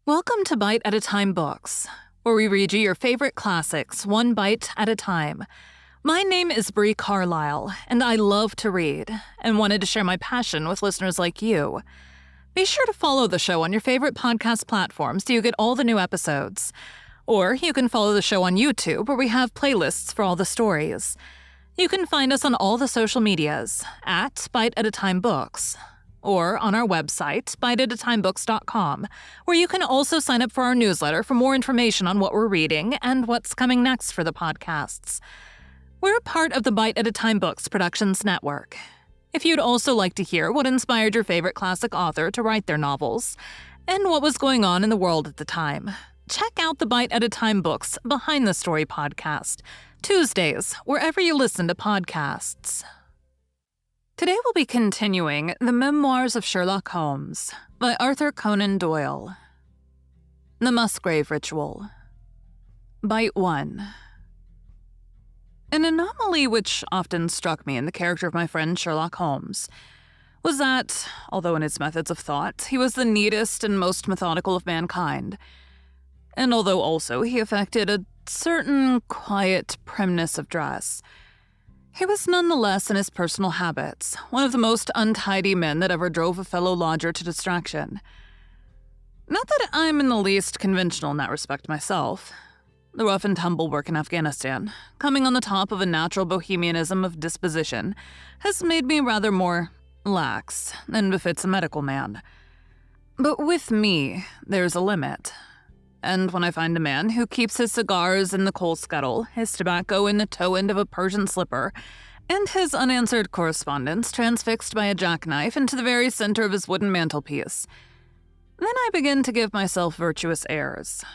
Welcome to Bite at a Time Books, where we read you your favorite classics one bite at a time. My name is Bree Carlile, and I love to read, and wanted to share my passion with listeners like you. Be sure to follow the show on your favorite podcast platforms so you get all the new episodes. Or you can follow the show on YouTube, where we have playlists for all the stories. You can find us on all the social medias at Bite at a Time Books, or on our website, biteatatimebooks.com, where you can also sign up for our newsletter for more information on what we're reading and what's coming next for the podcasts. We're a part of the Bite at a Time Books Productions Network. If you'd also like to hear what inspired your favorite classic author to write their novels, and what was going on in the world at the time, check out the Bite at a Time Books Behind the Story podcast, Tuesdays, wherever you listen to podcasts. Today we'll be continuing The Memoirs of Sherlock Holmes by Arthur Conan Doyle. The Musgrave Ritual. Bite 1. An anomaly which often struck me in the character of my friend Sherlock Holmes was that, although in his methods of thought he was the neatest and most methodical of mankind, and although also he affected a certain quiet primness of dress, he was nonetheless in his personal habits one of the most untidy men that ever drove a fellow lodger to distraction. Not that I'm in the least conventional in that respect myself. The rough and tumble work in Afghanistan, coming on the top of a natural bohemianism of disposition, has made me rather more lax than befits a medical man. But with me, there's a limit. And when I find a man who keeps his cigars in the coal scuttle, his tobacco in the toe end of a Persian slipper, and his unanswered correspondence transfixed by a jackknife into the very center of his wooden mantelpiece, then I begin to give myself virtuous airs.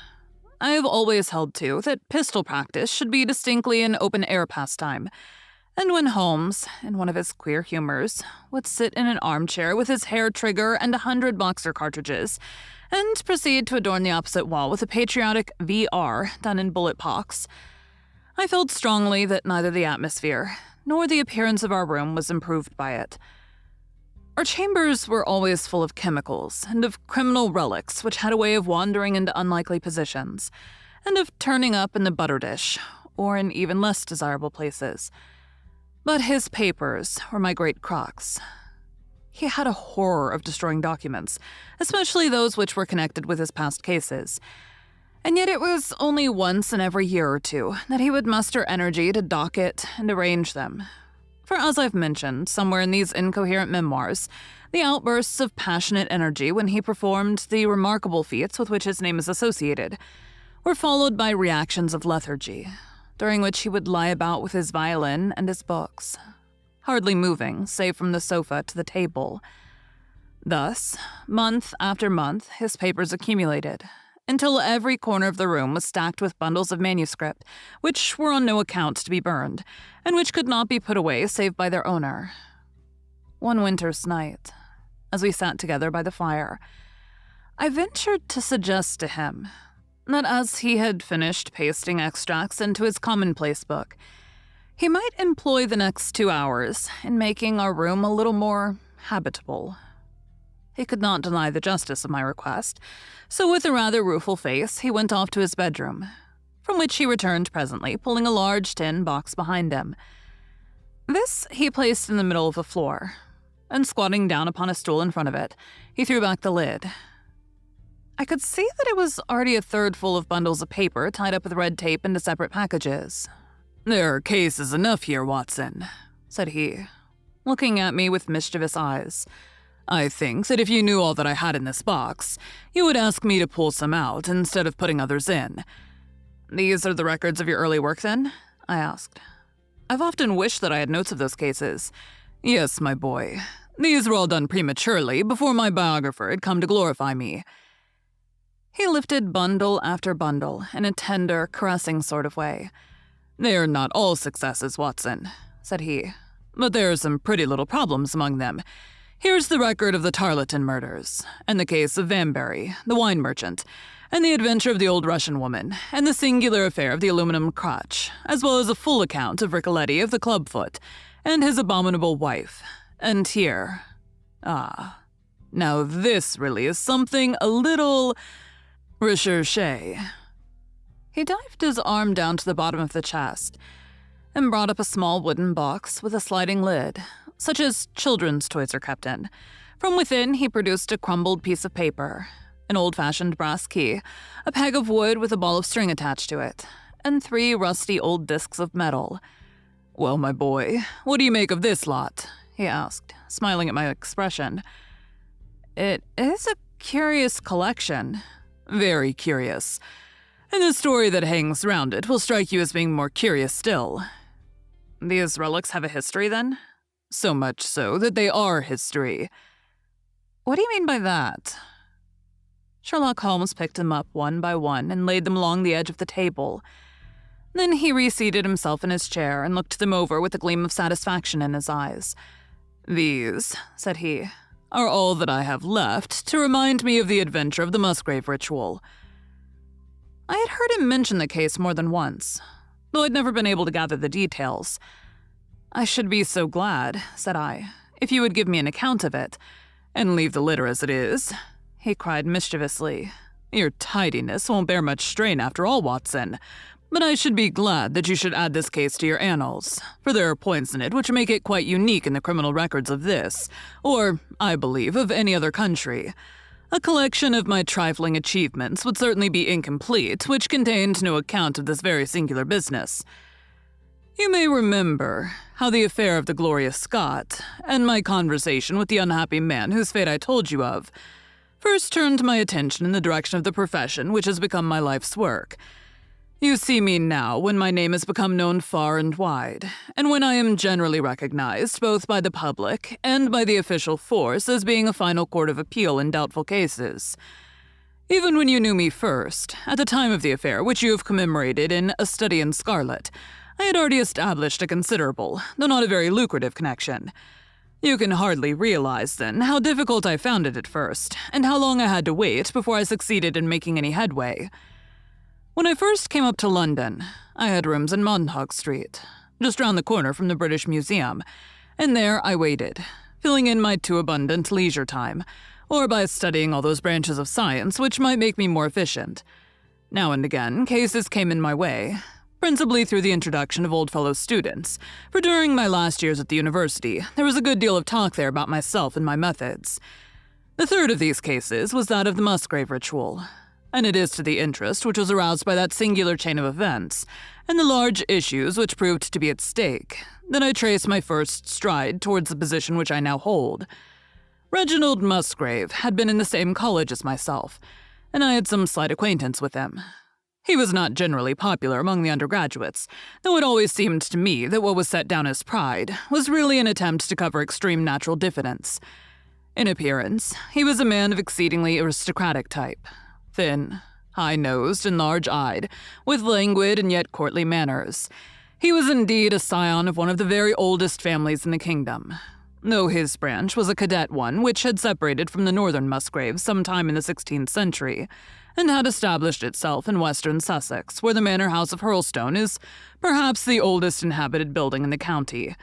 I have always held, too, that pistol practice should be distinctly an open-air pastime, and when Holmes, in one of his queer humors, would sit in an armchair with his hair trigger and 100 boxer cartridges, and proceed to adorn the opposite wall with a patriotic VR done in bullet pox, I felt strongly that neither the atmosphere nor the appearance of our room was improved by it. Our chambers were always full of chemicals and of criminal relics which had a way of wandering into unlikely positions, and of turning up in the butter dish, or in even less desirable places. But his papers were my great crux. He had a horror of destroying documents, especially those which were connected with his past cases. And yet it was only once in every year or two that he would muster energy to docket and arrange them. For as I've mentioned, somewhere in these incoherent memoirs, the outbursts of passionate energy when he performed the remarkable feats with which his name is associated were followed by reactions of lethargy, during which he would lie about with his violin and his books, hardly moving, save from the sofa to the table. Thus, month after month, his papers accumulated, until every corner of the room was stacked with bundles of manuscript, which were on no account to be burned, and which could not be put away save by their owner. One winter's night, as we sat together by the fire, I ventured to suggest to him that as he had finished pasting extracts into his commonplace book, he might employ the next 2 hours in making our room a little more habitable. He could not deny the justice of my request, so with a rather rueful face, he went off to his bedroom, from which he returned presently, pulling a large tin box behind him. This he placed in the middle of the floor, and squatting down upon a stool in front of it, he threw back the lid. I could see that it was already a third full of bundles of paper tied up with red tape into separate packages. "There are cases enough here, Watson," said he, looking at me with mischievous eyes. "I think that if you knew all that I had in this box, you would ask me to pull some out instead of putting others in." "These are the records of your early work, then?" I asked. "I've often wished that I had notes of those cases." "Yes, my boy. These were all done prematurely, before my biographer had come to glorify me." He lifted bundle after bundle in a tender, caressing sort of way. "They are not all successes, Watson," said he, "but there are some pretty little problems among them. Here's the record of the Tarleton murders, and the case of Vanbury, the wine merchant, and the adventure of the old Russian woman, and the singular affair of the aluminum crotch, as well as a full account of Ricoletti of the clubfoot, and his abominable wife. And here, now this really is something a little Recherche. He dived his arm down to the bottom of the chest and brought up a small wooden box with a sliding lid, such as children's toys are kept in. From within, he produced a crumbled piece of paper, an old-fashioned brass key, a peg of wood with a ball of string attached to it, and 3 rusty old discs of metal. "Well, my boy, what do you make of this lot?" he asked, smiling at my expression. "It is a curious collection." "Very curious. And the story that hangs round it will strike you as being more curious still." "These relics have a history, then?" "So much so that they are history." "What do you mean by that?" Sherlock Holmes picked them up one by one and laid them along the edge of the table. Then he reseated himself in his chair and looked them over with a gleam of satisfaction in his eyes. "These," said he, "are all that I have left to remind me of the adventure of the Musgrave ritual." I had heard him mention the case more than once, though I'd never been able to gather the details. "I should be so glad," said I, "if you would give me an account of it." "And leave the litter as it is?" he cried mischievously. "Your tidiness won't bear much strain after all, Watson. But I should be glad that you should add this case to your annals, for there are points in it which make it quite unique in the criminal records of this, or, I believe, of any other country. A collection of my trifling achievements would certainly be incomplete, which contained no account of this very singular business. You may remember how the affair of the Glorious Scot, and my conversation with the unhappy man whose fate I told you of, first turned my attention in the direction of the profession which has become my life's work. You see me now when my name has become known far and wide, and when I am generally recognized both by the public and by the official force as being a final court of appeal in doubtful cases. Even when you knew me first, at the time of the affair which you have commemorated in A Study in Scarlet, I had already established a considerable, though not a very lucrative connection. You can hardly realize, then, how difficult I found it at first, and how long I had to wait before I succeeded in making any headway. When I first came up to London, I had rooms in Montague Street, just round the corner from the British Museum, and there I waited, filling in my too abundant leisure time, or by studying all those branches of science which might make me more efficient. Now and again, cases came in my way, principally through the introduction of old-fellow students, for during my last years at the university, there was a good deal of talk there about myself and my methods. The third of these cases was that of the Musgrave ritual, and it is to the interest which was aroused by that singular chain of events, and the large issues which proved to be at stake, that I trace my first stride towards the position which I now hold. Reginald Musgrave had been in the same college as myself, and I had some slight acquaintance with him. He was not generally popular among the undergraduates, though it always seemed to me that what was set down as pride was really an attempt to cover extreme natural diffidence. In appearance, he was a man of exceedingly aristocratic type, thin, high-nosed, and large-eyed, with languid and yet courtly manners. He was indeed a scion of one of the very oldest families in the kingdom, though his branch was a cadet one which had separated from the northern Musgraves some time in the 16th century, and had established itself in western Sussex, where the manor house of Hurlstone is perhaps the oldest inhabited building in the county.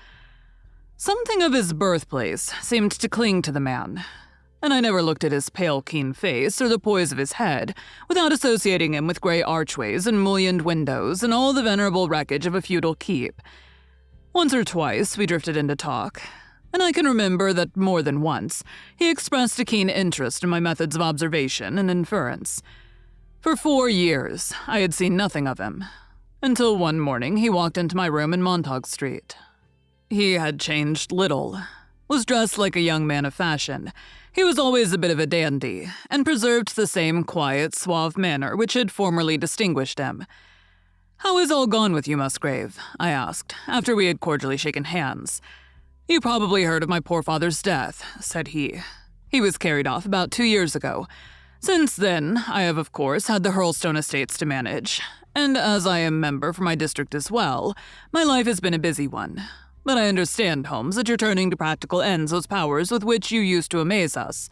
Something of his birthplace seemed to cling to the man, and I never looked at his pale, keen face or the poise of his head without associating him with gray archways and mullioned windows and all the venerable wreckage of a feudal keep. Once or twice we drifted into talk, and I can remember that more than once he expressed a keen interest in my methods of observation and inference. For 4 years I had seen nothing of him, until one morning he walked into my room in Montague Street. He had changed little, was dressed like a young man of fashion. He was always a bit of a dandy, and preserved the same quiet, suave manner which had formerly distinguished him. "How is all gone with you, Musgrave?" I asked, after we had cordially shaken hands. "You probably heard of my poor father's death," said he. "He was carried off about 2 years ago. Since then, I have of course had the Hurlstone estates to manage, and as I am member for my district as well, my life has been a busy one. But I understand, Holmes, that you're turning to practical ends those powers with which you used to amaze us."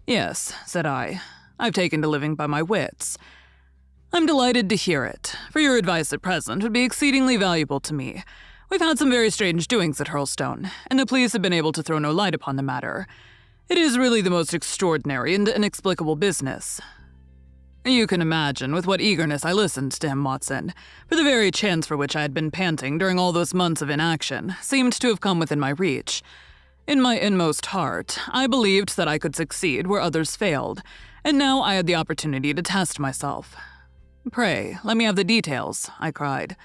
"Yes," said I. "I've taken to living by my wits." "I'm delighted to hear it, for your advice at present would be exceedingly valuable to me. We've had some very strange doings at Hurlstone, and the police have been able to throw no light upon the matter. It is really the most extraordinary and inexplicable business." You can imagine with what eagerness I listened to him, Watson, for the very chance for which I had been panting during all those months of inaction seemed to have come within my reach. In my inmost heart, I believed that I could succeed where others failed, and now I had the opportunity to test myself. "Pray, let me have the details," I cried.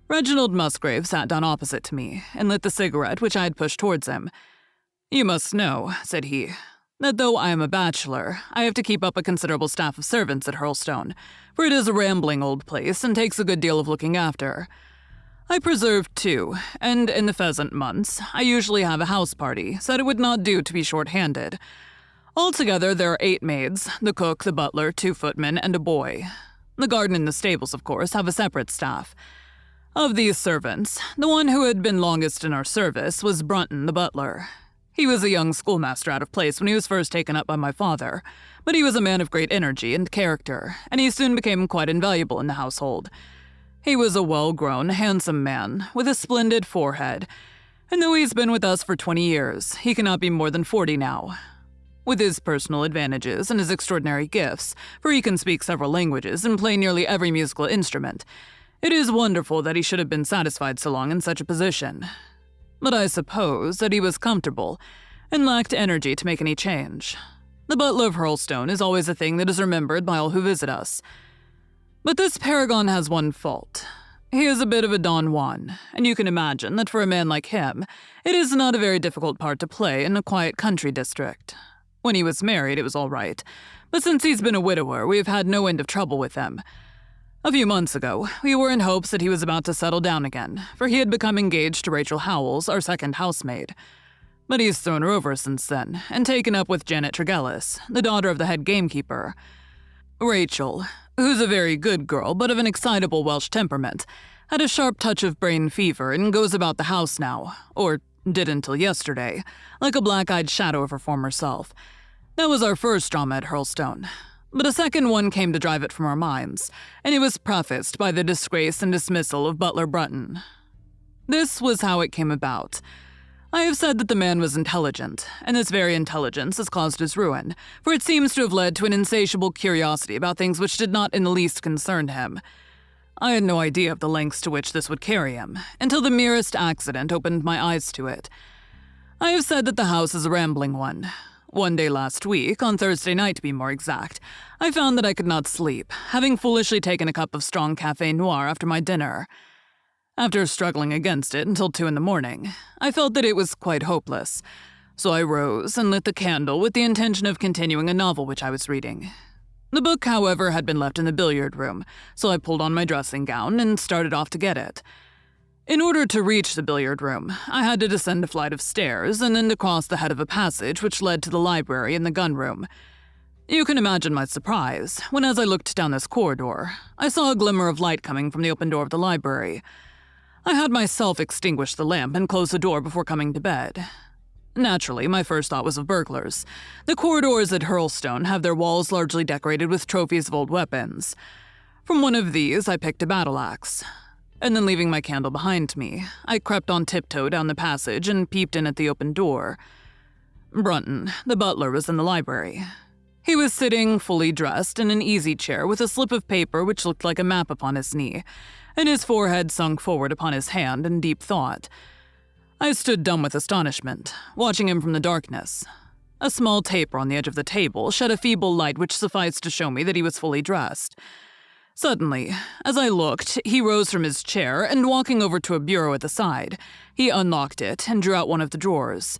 Reginald Musgrave sat down opposite to me and lit the cigarette which I had pushed towards him. "You must know," said he, "that though I am a bachelor, I have to keep up a considerable staff of servants at Hurlstone, for it is a rambling old place and takes a good deal of looking after. I preserve too, and in the pheasant months, I usually have a house party, so that it would not do to be short-handed. Altogether, there are 8 maids, the cook, the butler, 2 footmen, and a boy. The garden and the stables, of course, have a separate staff. Of these servants, the one who had been longest in our service was Brunton, the butler. He was a young schoolmaster out of place when he was first taken up by my father, but he was a man of great energy and character, and he soon became quite invaluable in the household. He was a well-grown, handsome man, with a splendid forehead, and though he's been with us for 20 years, he cannot be more than 40 now. With his personal advantages and his extraordinary gifts, for he can speak several languages and play nearly every musical instrument, it is wonderful that he should have been satisfied so long in such a position. But I suppose that he was comfortable and lacked energy to make any change. The butler of Hurlstone is always a thing that is remembered by all who visit us. But this paragon has one fault. He is a bit of a Don Juan, and you can imagine that for a man like him, it is not a very difficult part to play in a quiet country district. When he was married, it was all right, but since he's been a widower, we have had no end of trouble with him. A few months ago, we were in hopes that he was about to settle down again, for he had become engaged to Rachel Howells, our second housemaid. But he's thrown her over since then, and taken up with Janet Tregellis, the daughter of the head gamekeeper. Rachel, who's a very good girl but of an excitable Welsh temperament, had a sharp touch of brain fever and goes about the house now, or did until yesterday, like a black-eyed shadow of her former self. That was our first drama at Hurlstone. But a second one came to drive it from our minds, and it was prefaced by the disgrace and dismissal of Butler Brunton. This was how it came about. I have said that the man was intelligent, and this very intelligence has caused his ruin, for it seems to have led to an insatiable curiosity about things which did not in the least concern him. I had no idea of the lengths to which this would carry him, until the merest accident opened my eyes to it. I have said that the house is a rambling one. One day last week, on Thursday night to be more exact, I found that I could not sleep, having foolishly taken a cup of strong café noir after my dinner. After struggling against it until 2 a.m, I felt that it was quite hopeless, so I rose and lit the candle with the intention of continuing a novel which I was reading. The book, however, had been left in the billiard room, so I pulled on my dressing gown and started off to get it. In order to reach the billiard room, I had to descend a flight of stairs and then to cross the head of a passage which led to the library and the gun room. You can imagine my surprise when, as I looked down this corridor, I saw a glimmer of light coming from the open door of the library. I had myself extinguished the lamp and closed the door before coming to bed. Naturally, my first thought was of burglars. The corridors at Hurlstone have their walls largely decorated with trophies of old weapons. From one of these, I picked a battle-axe. And then leaving my candle behind me, I crept on tiptoe down the passage and peeped in at the open door. Brunton, the butler, was in the library. He was sitting, fully dressed, in an easy chair with a slip of paper which looked like a map upon his knee, and his forehead sunk forward upon his hand in deep thought. I stood dumb with astonishment, watching him from the darkness. A small taper on the edge of the table shed a feeble light which sufficed to show me that he was fully dressed. Suddenly, as I looked, he rose from his chair and, walking over to a bureau at the side, he unlocked it and drew out one of the drawers.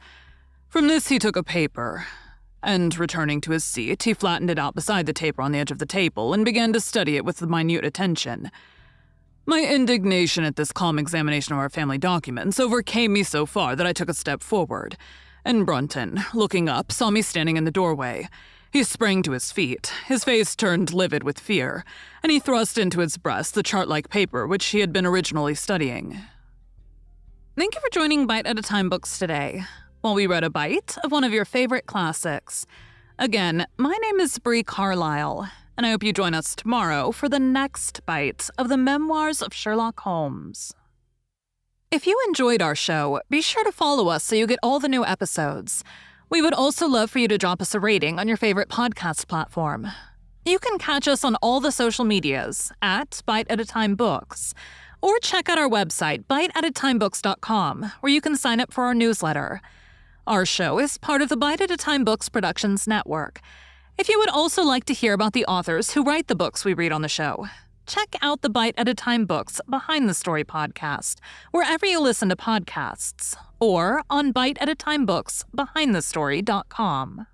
From this he took a paper, and, returning to his seat, he flattened it out beside the taper on the edge of the table and began to study it with minute attention. My indignation at this calm examination of our family documents overcame me so far that I took a step forward, and Brunton, looking up, saw me standing in the doorway. He sprang to his feet, his face turned livid with fear, and he thrust into his breast the chart-like paper which he had been originally studying. Thank you for joining Bite at a Time Books today, while we read a bite of one of your favorite classics. Again, my name is Bree Carlile, and I hope you join us tomorrow for the next bite of the Memoirs of Sherlock Holmes. If you enjoyed our show, be sure to follow us so you get all the new episodes. We would also love for you to drop us a rating on your favorite podcast platform. You can catch us on all the social medias at Bite at a Time Books, or check out our website, biteatatimebooks.com, where you can sign up for our newsletter. Our show is part of the Bite at a Time Books Productions Network. If you would also like to hear about the authors who write the books we read on the show, check out the Bite at a Time Books Behind the Story podcast, wherever you listen to podcasts, or on biteatatimebooksbehindthestory.com.